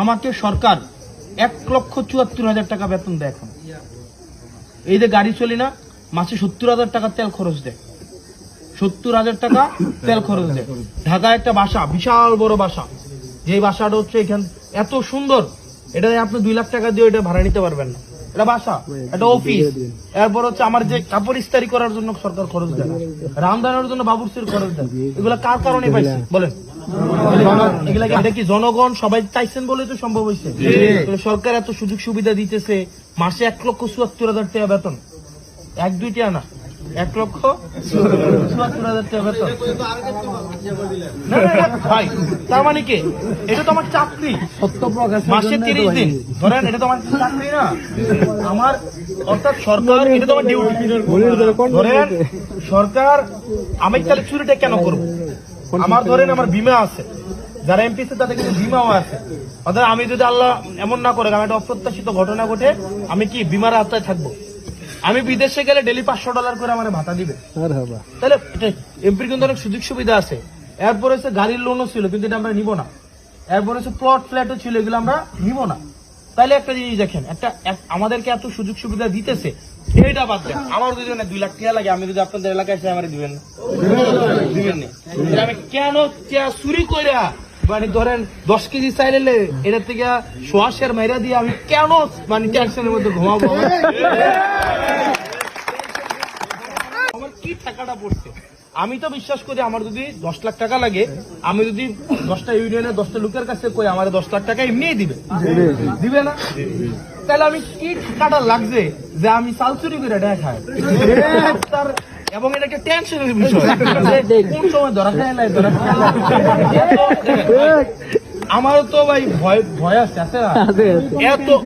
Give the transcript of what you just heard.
আমাকে সরকার 1,74,000 টাকা বেতন দেয়। এখন এই যে গাড়ি চলি না, মাসে 70,000 টাকা তেল খরচ দেয়, 70,000 টাকা তেল খরচ দেয়। ঢাকায় একটা বাসা, বিশাল বড় বাসা, যে বাসাটা হচ্ছে এখান এত সুন্দর, এটা আপনি 2 লাখ টাকা দিয়ে এটা ভাড়া নিতে পারবেন না। এটা বাসা, এটা অফিস। এরপর হচ্ছে আমার যে কাপড় ইস্তারি করার জন্য সরকার খরচ দেয়, রামদানের জন্য বাবুর্চির খরচ দেয়। এগুলা কার কারণে পাইছে বলেন? এগুলা এটা কি জনগণ সবাই চাইছেন বলে তো সম্ভব হয়েছে? সরকার এত সুযোগ সুবিধা দিতেছে, মাসে 1,74,000 টাকা বেতন, 1-2 টাকা না, 1,74,000 টাকা বেতন। ভাই তার মানে কি? এটা তো আমার চাকরি, মাসে 30 দিন ধরেন, এটা তো আমার চাকরি না আমার, অর্থাৎ সরকার, এটা তো আমার ডিউটি। ধরেন সরকার, আমি তাহলে চুরিটা কেন করবো? আমার ধরেন আমার বিমা আছে, যারা এমপি আছে তাদের কিন্তু বিমাও আছে। অর্থাৎ আমি যদি আল্লাহ এমন না করে, আমি একটা অপ্রত্যাশিত ঘটনা ঘটে, আমি কি বিমার আওতায় থাকবো? আমি বিদেশে গেলে ডেলি $500 করে আমার ভাতা দিবে। তাহলে এমপির কিন্তু অনেক সুযোগ সুবিধা আছে। এরপর হচ্ছে গাড়ির লোনও ছিল, কিন্তু এটা আমরা নিব না। এরপর হচ্ছে প্লট ফ্ল্যাটও ছিল, এগুলো আমরা নিব না। তাহলে একটা জিনিস দেখেন, আমাদেরকে এত সুযোগ সুবিধা দিতেছে, এইটা বাদ দেন। আমার যদি 2 লাখ টাকা লাগে, আমি যদি আপনাদের এলাকায় এসে আমার দিবেন না, দিবেন না। আমি কেন চুরি করে, মানে ধরেন 10 কেজি চাইলে এটা থেকে সোয়াশের মাইরা দিয়ে আমি কেন মানে টেনশনের মধ্যে ঘুমাবো? আমার কি টাকাটা পড়ছে? আমি তো বিশ্বাস করি, আমার যদি 10 লাখ টাকা লাগে, আমি যদি 10টা ইউনিয়নের 10টা লোকের কাছে কই, আমার 10 লাখ টাকা এমনি দিবে না? তাহলে আমি কি টাকাটা লাগছে যে আমি চাল চুরি করে এটা খাই? এবং এটা একটা টেনশনের বিষয়, কোন সময় ধরা খায় নাই, আমারও তো ভাই ভয় আছে না এত